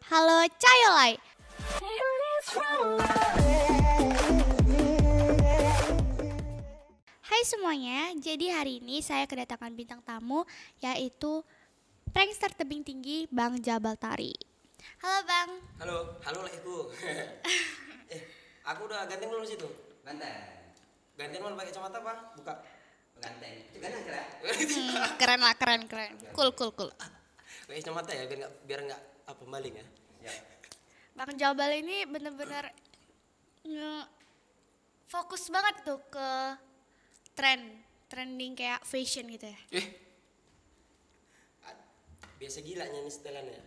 Halo Cayolai. Hai semuanya, jadi hari ini saya kedatangan bintang tamu yaitu prankster tebing tinggi Bang Jabal Tari. Halo Bang. Halo Lekku. Aku udah ganteng belum situ? Ganteng. Ganteng mau pakai kacamata apa? Buka. Ganteng. Itu ganteng kira. Keren lah, keren. Cool. Pakai kacamata ya biar nggak apa maling ya. Ya. Bang Jabal ini bener-bener fokus banget tuh ke trending kayak fashion gitu ya. Biasa gila nyanyi setelannya.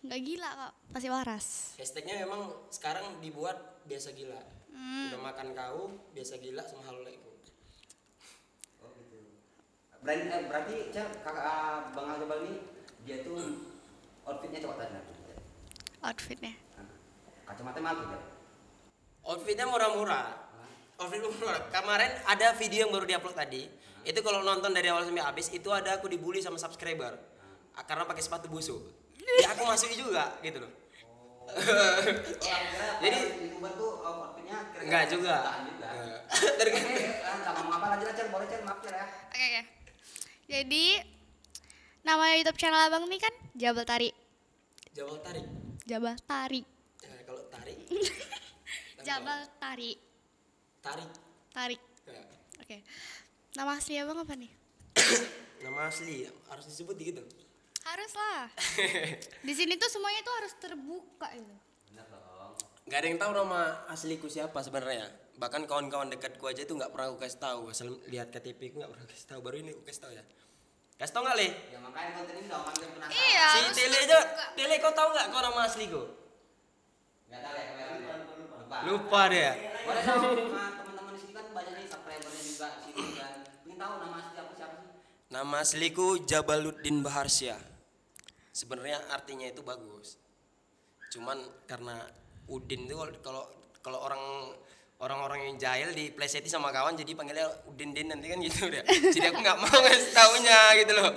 Nggak gila kok, pasti waras. Hashtagnya memang sekarang dibuat biasa gila. Udah makan kau, biasa gila sama halo Lekku. Oh gitu. Berarti kakak Bang Jabal ini dia tuh outfitnya coba tanya. Outfitnya. Kacamata mahal tuh. Outfitnya murah-murah. Outfit murah. Kemarin ada video yang baru diupload tadi. Itu kalau nonton dari awal sampai habis itu ada aku dibully sama subscriber. Karena pakai sepatu busuk. Ya aku masukin juga gitu loh. Jadi YouTuber tuh outfitnya kira-kira Enggak juga. Enggak ngomong apa lagi lah, Cel. Boleh, Cel. Maaf, Cel ya. Oke. Jadi nama YouTube channel Abang nih kan Jabal Tari. Jabal tarik. Jabal Tari. Kalau tarik. Jabal Tari. Tarik. Oke. Nama asli Abang apa nih? Nama asli harus disebut gitu. Harus lah. Di sini tuh semuanya tuh harus terbuka itu. Benar dong. Gak ada yang tahu nama asliku siapa sebenarnya. Bahkan kawan-kawan dekatku aja itu nggak pernah aku kasih tahu. Asal lihat KTP ku nggak pernah kasih tahu. Baru ini aku kasih tahu ya. Kasih tahu nggak Le? Ya makanya konten ini dong, makin penasaran. Iya. Si harus Tele aja. terbuka. Tele kau tahu nggak kau nama asliku? Enggak tahu ya, kemarin lupa. Lupa dia. Boleh dong, teman-teman di sini kan banyak nih subscribernya juga di sini kan. Ingin tahu nama asli aku siapa sih? Nama asliku Jabaluddin Baharsya. Sebenarnya artinya itu bagus. Cuman karena Udin itu kalau orang-orang yang jahil di plesetin sama kawan jadi panggilnya Udin Din nanti kan gitu deh. Jadi aku nggak mau ngasih taunya gitu loh.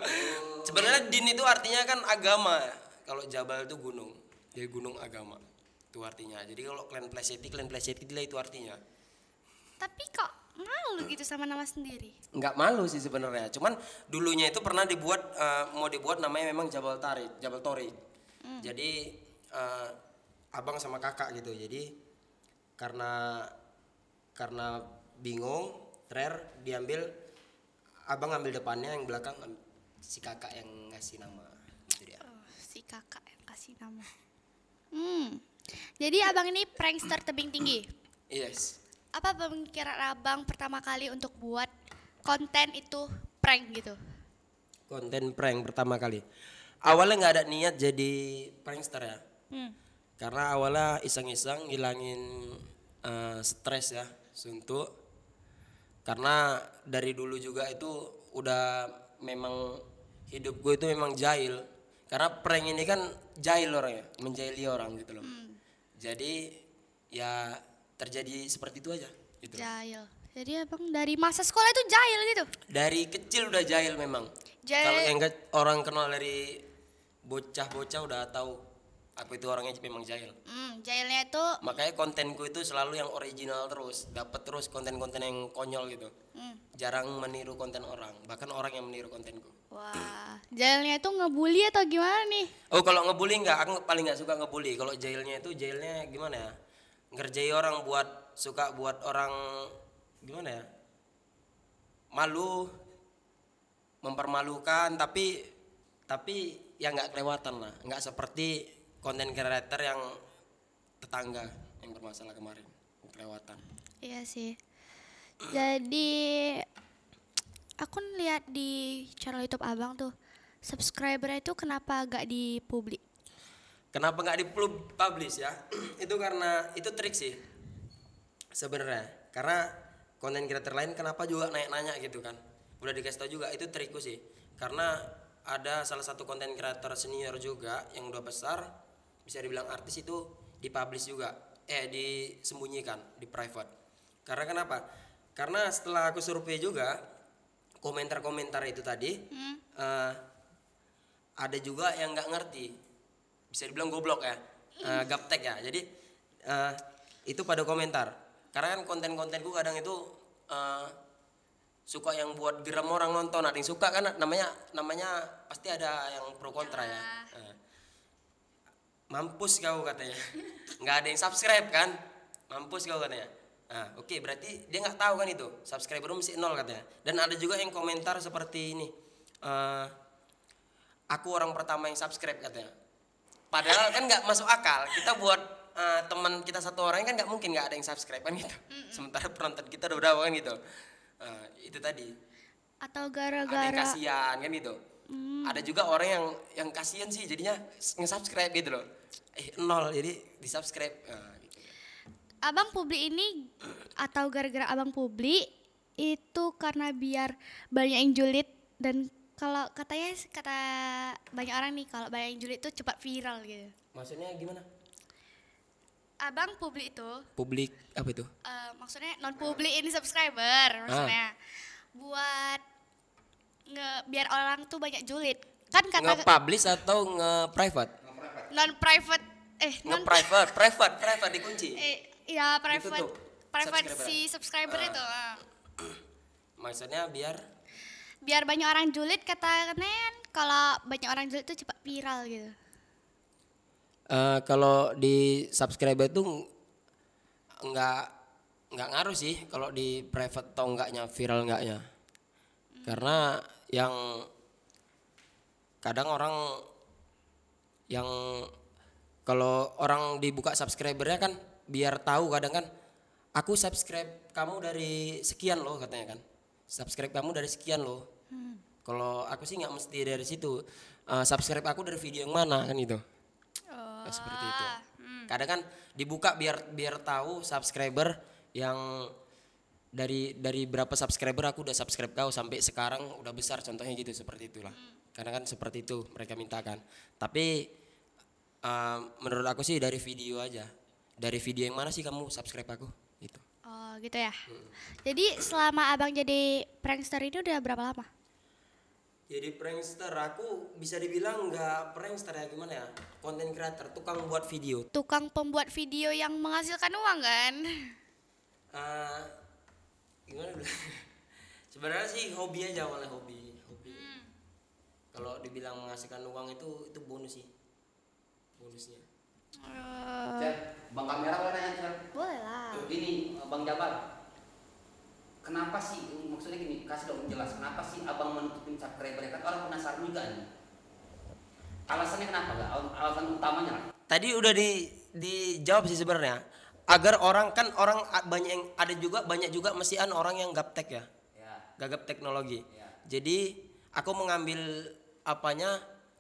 Sebenarnya Din itu artinya kan agama. Kalau Jabal itu gunung. Jadi gunung agama. Itu artinya. Jadi kalau kalian plesetin lah itu artinya. Tapi kok malu gitu sama nama sendiri? Nggak malu sih sebenarnya. Cuman dulunya itu pernah mau dibuat namanya memang Jabal Tori. Jadi abang sama kakak gitu. Jadi karena bingung, diambil abang ambil depannya, yang belakang si kakak yang ngasih nama. Gitu dia. Oh, si kakak yang kasih nama. Jadi abang ini prankster tebing tinggi. Yes. Apa pemikiran abang pertama kali untuk buat konten itu prank gitu? Konten prank pertama kali. Awalnya nggak ada niat jadi prankster ya. Karena awalnya iseng-iseng ngilangin stres ya, suntuk. Karena dari dulu juga itu udah memang hidup gue itu memang jahil. Karena prank ini kan jahil orangnya, menjahili orang gitu loh. Jadi ya terjadi seperti itu aja gitu. Jahil. Jadi abang dari masa sekolah itu jahil gitu? Dari kecil udah jahil memang. Jahil. Kalau yang orang kenal dari bocah-bocah udah tahu aku itu orangnya memang jahil. Jahilnya itu Makanya kontenku itu selalu yang original terus, dapat terus konten-konten yang konyol gitu. Jarang meniru konten orang, bahkan orang yang meniru kontenku. wah, jahilnya itu ngebully atau gimana nih? Oh kalau ngebully enggak, aku paling nggak suka ngebully. Kalau jahilnya gimana ya? Ngerjai orang suka buat orang gimana ya? Malu, mempermalukan, tapi ya nggak kelewatan lah, nggak seperti konten kreator yang tetangga yang bermasalah kemarin kelewatan. Iya sih. Jadi aku lihat di channel YouTube abang tuh subscribernya itu kenapa gak dipublik? Kenapa nggak dipublish ya? Itu karena itu trik sih sebenarnya. Karena konten kreator lain kenapa juga nanya gitu kan? Udah dikasih tau juga itu trikku sih. Karena ada salah satu konten kreator senior juga yang udah besar, bisa dibilang artis itu dipublish juga. Disembunyikan di private. Karena kenapa? Karena setelah aku survei juga komentar-komentar itu tadi ada juga yang nggak ngerti. bisa dibilang goblok ya, gaptek ya. Jadi itu pada komentar. Karena kan konten-kontenku kadang itu suka yang buat geram orang nonton, ada yang suka kan, namanya pasti ada yang pro kontra ya. Mampus kau katanya, nggak ada yang subscribe kan, mampus kau katanya. Nah, oke, berarti dia nggak tahu kan itu subscriber mesti 0 katanya. Dan ada juga yang komentar seperti ini, aku orang pertama yang subscribe katanya. Padahal kan nggak masuk akal. Kita buat teman kita satu orang kan nggak mungkin nggak ada yang subscribe kan gitu. Sementara penonton kita udah berapa kan gitu. Itu tadi. Atau Ada yang gara-gara kasihan kan gitu. Ada juga orang yang kasihan sih jadinya nge-subscribe gitu loh. 0 jadi di-subscribe. Gitu. Abang Publi ini atau gara-gara Abang Publi itu karena biar banyak yang julid, dan kalau katanya kata banyak orang nih kalau banyak yang julid itu cepat viral gitu. Maksudnya gimana? Abang Publi itu Publik apa itu? maksudnya non publi ini subscriber maksudnya buat biar orang tuh banyak julid kan kata Nge-publish atau nge-private? non private Nge-private dikunci. ya private tuh, private subscriber. si subscriber itu Maksudnya biar banyak orang julid, katanya kalau banyak orang julid itu cepat viral gitu. kalau di subscriber itu nggak ngaruh sih kalau di private atau enggaknya, viral enggaknya. Karena yang kadang orang yang kalau orang dibuka subscribernya kan biar tahu, kadang kan aku subscribe kamu dari sekian loh katanya kan, subscribe kamu dari sekian loh. Kalau aku sih nggak mesti dari situ, subscribe aku dari video yang mana kan itu. Seperti itu. Kadang kan dibuka biar tahu subscriber yang dari berapa subscriber aku udah subscribe kau sampai sekarang udah besar, contohnya gitu, seperti itulah. Karena kan seperti itu mereka mintakan. Tapi menurut aku sih dari video aja. Dari video yang mana sih kamu subscribe aku gitu. Oh gitu ya. Jadi selama abang jadi prankster ini udah berapa lama? Jadi prankster, aku bisa dibilang nggak prankster ya, gimana ya, content creator, tukang buat video. Tukang pembuat video yang menghasilkan uang kan? Gimana dulu? Sebenarnya sih hobi aja, awalnya hobi. Kalau dibilang menghasilkan uang itu bonus sih, bonusnya. Bang kamera boleh nanya, Cer? Boleh lah. Ini Bang Jabar, kenapa sih, maksudnya gini, kasih dong jelas kenapa sih abang menutupin subscriber, kan orang penasaran juga nih. Alasannya kenapa gak? Alasan utamanya lah. Tadi udah dijawab sih sebenarnya. Agar orang kan banyak juga mesian orang yang gaptek ya. Gagap teknologi. Jadi aku mengambil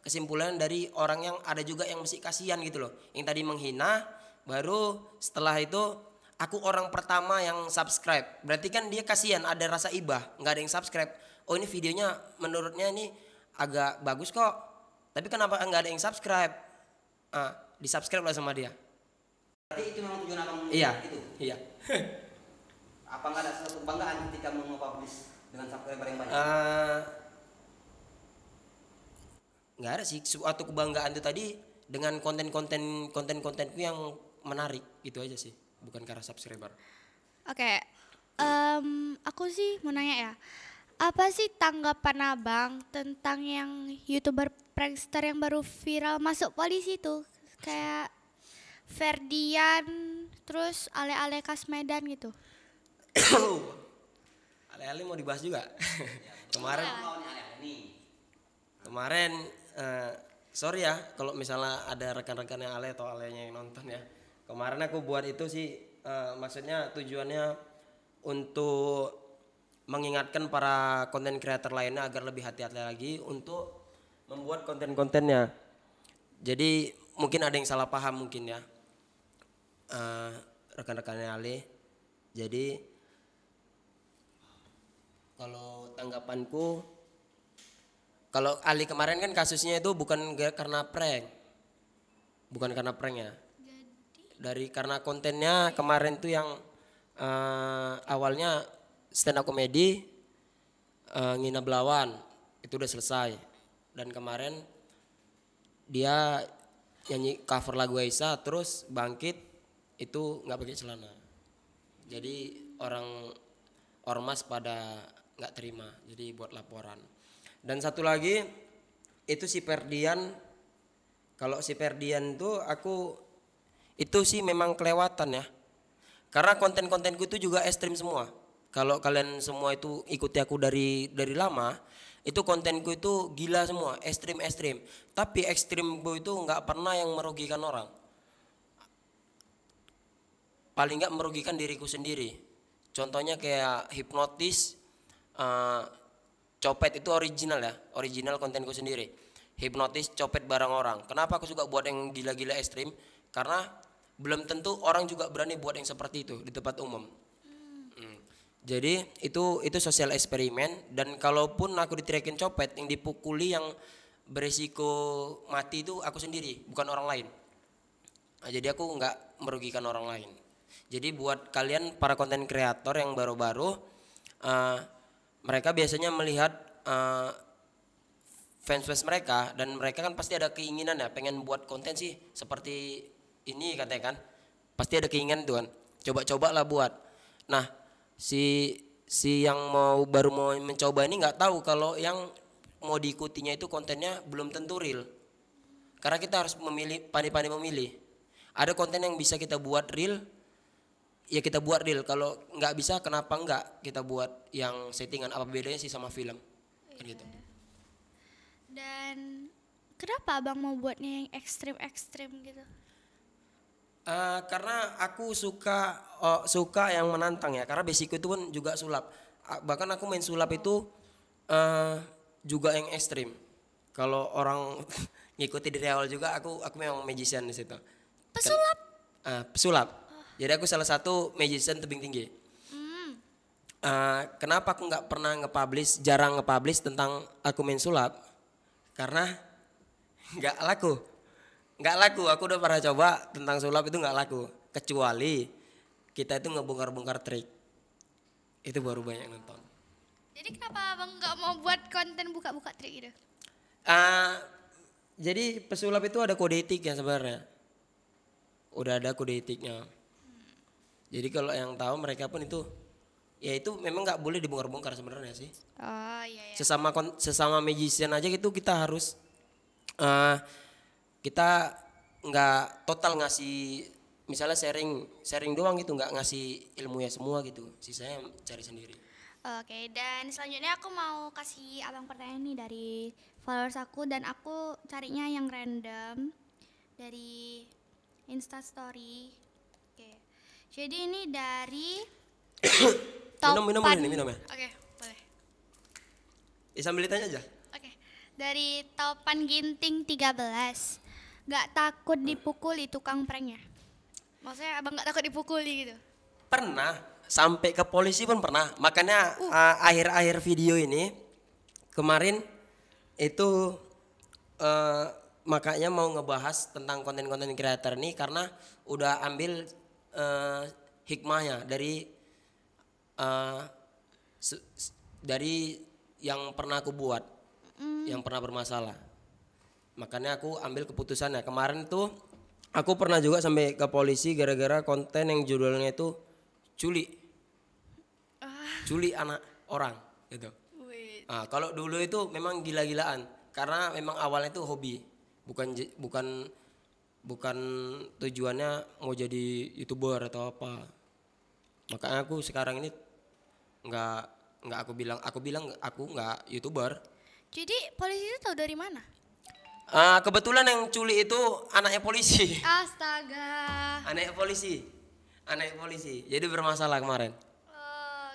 kesimpulan dari orang yang ada juga yang mesti kasihan gitu loh. Yang tadi menghina, baru setelah itu aku orang pertama yang subscribe. Berarti kan dia kasihan, ada rasa ibah, nggak ada yang subscribe. Oh ini videonya menurutnya ini agak bagus kok, tapi kenapa nggak ada yang subscribe? Di subscribe lah sama dia. Berarti itu memang tujuan abang Iya. itu? Iya. Apa nggak ada suatu kebanggaan ketika mempublish dengan subscriber yang banyak? Nggak ada sih suatu kebanggaan itu tadi dengan kontenku yang menarik, itu aja sih, bukan karena subscriber. Oke, aku sih mau nanya ya, apa sih tanggapan abang tentang yang YouTuber prankster yang baru viral masuk polisi tuh, kayak Ferdian, terus Ale-Ale Kasmedan gitu? Ale-ale mau dibahas juga. Kemarin sorry ya kalau misalnya ada rekan-rekan yang Ale atau alenya yang nonton ya. Kemarin aku buat itu sih maksudnya tujuannya untuk mengingatkan para konten creator lainnya agar lebih hati-hati lagi untuk membuat konten-kontennya. Jadi mungkin ada yang salah paham mungkin ya, rekan-rekannya Ale. Jadi kalau tanggapanku, kalau Ali kemarin kan kasusnya itu bukan karena prank, ya. Dari karena kontennya kemarin tuh yang awalnya stand up comedy, ngina belawan itu udah selesai, dan kemarin dia nyanyi cover lagu Aisyah terus bangkit itu nggak pakai celana. Jadi orang ormas pada nggak terima, jadi buat laporan. Dan satu lagi itu si Ferdian. Kalau si Ferdian tuh aku itu sih memang kelewatan ya. Karena konten-kontenku itu juga ekstrim semua. Kalau kalian semua itu ikuti aku dari lama, itu kontenku itu gila semua, ekstrim. Tapi ekstrimku itu nggak pernah yang merugikan orang. Paling nggak merugikan diriku sendiri. Contohnya kayak hipnotis, copet itu original kontenku sendiri. Hipnotis, copet barang orang. Kenapa aku suka buat yang gila-gila ekstrim? Karena belum tentu orang juga berani buat yang seperti itu di tempat umum. Jadi itu sosial eksperimen, dan kalaupun aku diteriakin copet, yang dipukuli yang beresiko mati itu aku sendiri, bukan orang lain. Nah, jadi aku nggak merugikan orang lain. Jadi buat kalian para konten kreator yang baru-baru, mereka biasanya melihat fans mereka, dan mereka kan pasti ada keinginan ya, pengen buat konten sih seperti ini katanya kan, pasti ada keinginan tuh kan, coba-cobalah buat. Nah si yang baru mau mencoba ini nggak tahu kalau yang mau diikutinya itu kontennya belum tentu real, karena kita harus pandai-pandai memilih. Ada konten yang bisa kita buat real, ya kita buat real. Kalau nggak bisa, kenapa nggak kita buat yang settingan? Apa bedanya sih sama film? Kan gitu. Dan kenapa abang mau buatnya yang ekstrim gitu? Karena aku suka yang menantang ya. Karena basicku itu pun juga sulap. Bahkan aku main sulap itu juga yang ekstrim. Kalau orang ngikuti dari awal juga, aku memang magician di situ. Pesulap? Pesulap. Jadi aku salah satu magician tebing tinggi. Kenapa aku nggak pernah jarang nge-publish tentang aku main sulap? Karena nggak laku. Aku udah pernah coba tentang sulap, itu nggak laku. Kecuali kita itu ngebongkar-bongkar trik, itu baru banyak nonton. Jadi kenapa abang nggak mau buat konten buka-buka trik gitu? Jadi pesulap itu ada kode etik ya sebenarnya. Udah ada kode etiknya. Jadi kalau yang tahu mereka pun itu, ya itu memang nggak boleh dibongkar-bongkar sebenarnya sih. Oh iya. Sesama magician aja gitu kita harus kita nggak total ngasih, misalnya sharing doang gitu, nggak ngasih ilmunya semua gitu, sisanya cari sendiri. Oke, dan selanjutnya aku mau kasih abang pertanyaan nih dari followers aku, dan aku carinya yang random dari Instastory. Oke, jadi ini dari minum ya. Oke, boleh. Sambil ditanya aja. Oke, dari Topan Ginting 13. Gak takut dipukuli tukang pranknya? Maksudnya abang gak takut dipukuli gitu? Pernah, sampai ke polisi pun pernah. Makanya akhir-akhir video ini kemarin itu makanya mau ngebahas tentang konten-konten kreator ini, karena udah ambil hikmahnya dari yang pernah aku buat, yang pernah bermasalah. Makanya aku ambil keputusannya. Kemarin tuh aku pernah juga sampai ke polisi gara-gara konten yang judulnya itu culik anak orang gitu. Kalau dulu itu memang gila-gilaan, karena memang awalnya itu hobi, bukan tujuannya mau jadi YouTuber atau apa. Makanya aku sekarang ini nggak aku bilang aku nggak YouTuber. Jadi polisi itu tahu dari mana? Kebetulan yang culik itu anaknya polisi. Astaga. Anaknya polisi. Jadi bermasalah kemarin.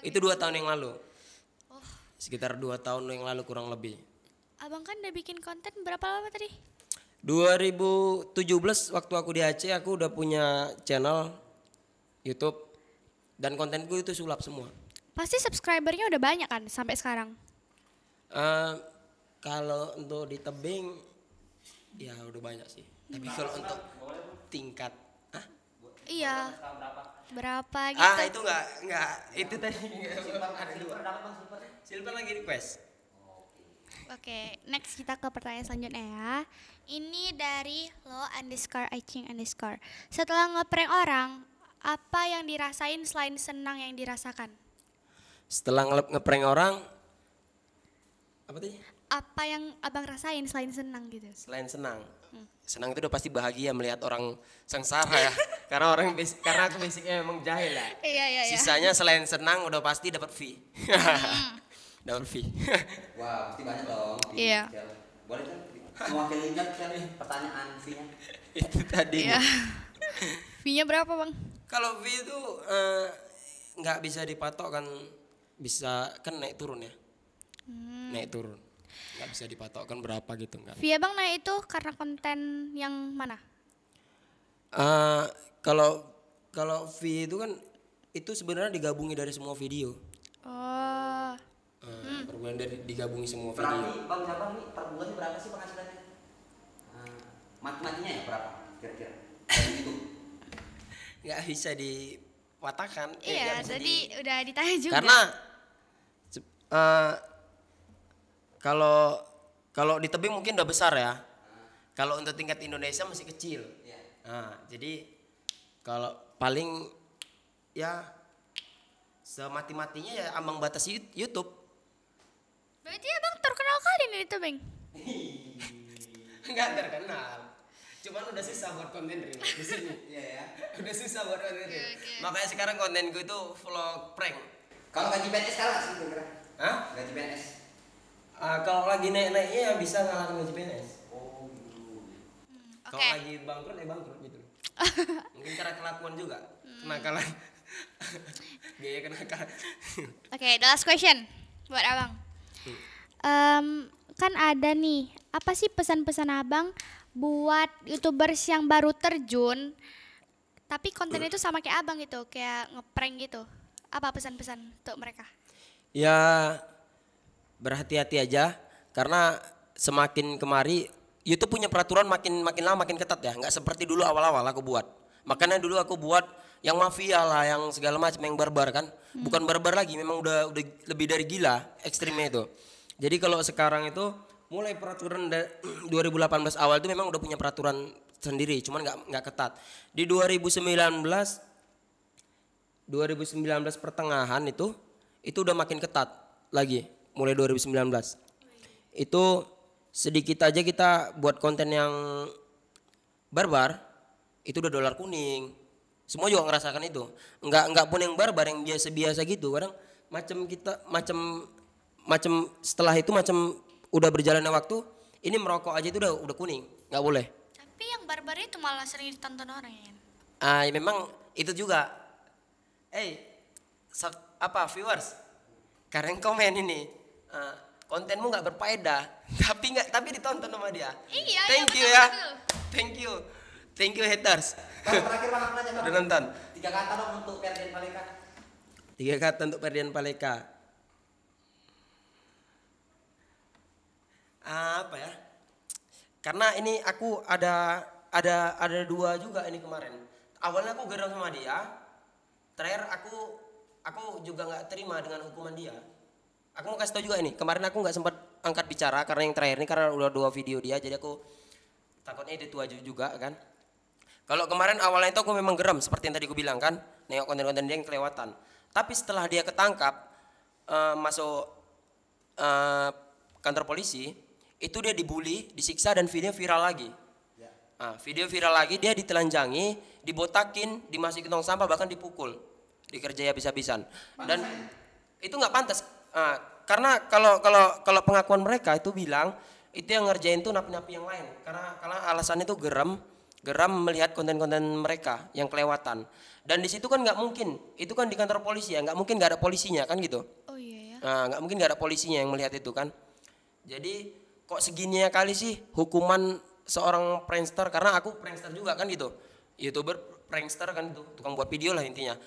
Itu 2 tahun yang lalu. Sekitar 2 tahun yang lalu kurang lebih. Abang kan udah bikin konten berapa lama tadi? 2017 waktu aku di Aceh, aku udah punya channel YouTube dan kontenku itu sulap semua. Pasti subscribernya udah banyak kan sampai sekarang? Kalau untuk di tebing ya udah banyak sih. Tapi kalau untuk tingkat iya. Berapa gitu? Itu enggak itu tadi. Silver lagi request. Oke, next kita ke pertanyaan selanjutnya ya. Ini dari lo_icing_. Setelah ngeprank orang, apa yang dirasain selain senang yang dirasakan? Setelah ngeprank orang, apa tadi? Apa yang abang rasain selain senang gitu? Selain senang. Senang itu udah pasti bahagia melihat orang sengsara ya. Karena karena aku basicnya memang jahil ya. Iya. Sisanya selain senang udah pasti dapat fee. Dapat fee. Wah, pasti banyak dong. Iya. Boleh kan? Mewakilinya kan pertanyaan fee-nya. Itu tadi. Iya. Fee-nya berapa bang? Kalau fee itu nggak bisa dipatok kan, bisa kan naik turun ya. Naik turun. Nggak bisa dipatokkan berapa gitu enggak. Fee abang naik itu karena konten yang mana? Kalau fee itu kan itu sebenarnya digabungi dari semua video. Oh. Per bulan digabungi semua video. Berarti Bang Jabang nih per bulan berapa sih penghasilannya? Mati-matinya ya berapa kira-kira? Dari itu. Nggak bisa dipatahkan. Iya, tadi udah ditanya juga. Karena kalau di tebing mungkin udah besar ya. Kalau untuk tingkat Indonesia masih kecil. Nah, jadi kalau paling ya semati-matinya ya ambang batas YouTube. Berarti abang terkenal kali nih itu bang. Enggak terkenal. Cuman udah susah buat konten real di sini. Iya ya. Udah susah buat konten real. Makanya sekarang kontenku itu vlog prank. Kalau gaji PNS kalah sih kira-kira? Hah? Gaji PNS. Kalau lagi naik-naiknya ya bisa ngalahin gaji PNS. Oh gitu. Kalau lagi bangkrut ya bangkrut gitu. Mungkin cara kelakuan juga. Kenakalan. Gaya kenakalan. Oke, the last question buat abang. Kan ada nih, apa sih pesan-pesan abang buat YouTubers yang baru terjun, tapi kontennya itu sama kayak abang gitu, kayak ngeprank gitu. Apa pesan-pesan untuk mereka? Ya berhati-hati aja karena semakin kemari YouTube punya peraturan makin lama makin ketat ya, nggak seperti dulu awal-awal aku buat. Makanya dulu aku buat yang mafia lah, yang segala macam, yang barbar kan. Bukan barbar lagi, memang udah lebih dari gila ekstrimnya itu. Jadi kalau sekarang itu mulai peraturan 2018 awal itu memang udah punya peraturan sendiri, cuman nggak ketat. Di 2019 pertengahan itu udah makin ketat lagi, mulai 2019. Itu sedikit aja kita buat konten yang barbar, itu udah dolar kuning. Semua juga ngerasakan itu. Enggak pun yang barbar, yang biasa-biasa gitu. Kadang macam setelah itu udah berjalannya waktu, ini merokok aja itu udah kuning, nggak boleh. Tapi yang barbar itu malah sering ditonton orang ya. Ya memang itu juga. Viewers, karena komen ini kontenmu nggak berfaedah, tapi ditonton sama dia. Iya. Thank you betul, ya. betul. Thank you haters. Bang, terakhir Bang, aku nanya Bang. Udah nonton. 3 kata dong untuk Ferdian Paleka. 3 kata untuk Ferdian Paleka. Apa ya? Karena ini aku ada 2 juga ini kemarin. Awalnya aku geram sama dia. Terakhir aku juga nggak terima dengan hukuman dia. Aku mau kasih tau juga ini. Kemarin aku nggak sempat angkat bicara karena yang terakhir ini karena udah 2 video dia. Jadi aku takutnya dia tua juga kan. Kalau kemarin awalnya itu aku memang geram seperti yang tadi aku bilang kan, nengok konten-konten dia yang kelewatan. Tapi setelah dia ketangkap masuk kantor polisi, itu dia dibully, disiksa dan video viral lagi. Video viral lagi, dia ditelanjangi, dibotakin, dimasukin tong sampah, bahkan dipukul, dikerjai habis-habisan. Dan itu nggak pantas. Karena kalau pengakuan mereka itu bilang itu yang ngerjain tuh napi-napi yang lain. Karena alasannya itu geram melihat konten-konten mereka yang kelewatan. Dan di situ kan nggak mungkin, itu kan di kantor polisi ya, nggak mungkin nggak ada polisinya kan gitu. Oh iya ya. Nggak mungkin nggak ada polisinya yang melihat itu kan. Jadi kok segininya kali sih hukuman seorang prankster, karena aku prankster juga kan gitu, YouTuber prankster kan itu, tukang buat video lah intinya.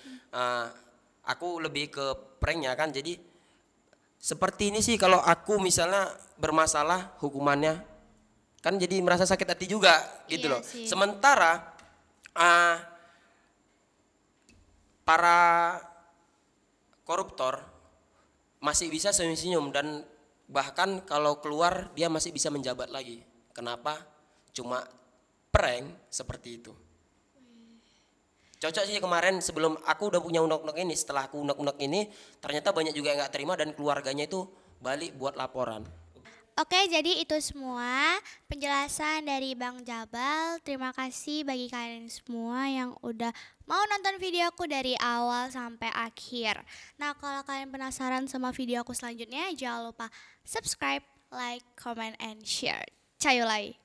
Aku lebih ke pranknya kan, jadi seperti ini sih kalau aku misalnya bermasalah hukumannya kan jadi merasa sakit hati juga gitu Iya loh. sih. Sementara para koruptor masih bisa senyum-senyum dan Bahkan kalau keluar dia masih bisa menjabat lagi. Kenapa? Cuma prank seperti itu. Cocok sih kemarin sebelum aku udah punya unek-unek ini. Setelah aku unek-unek ini ternyata banyak juga yang gak terima dan keluarganya itu balik buat laporan. Oke, jadi itu semua penjelasan dari Bang Jabal. Terima kasih bagi kalian semua yang udah mau nonton videoku dari awal sampai akhir. Nah, kalau kalian penasaran sama video aku selanjutnya, jangan lupa subscribe, like, comment, and share. Cayulai!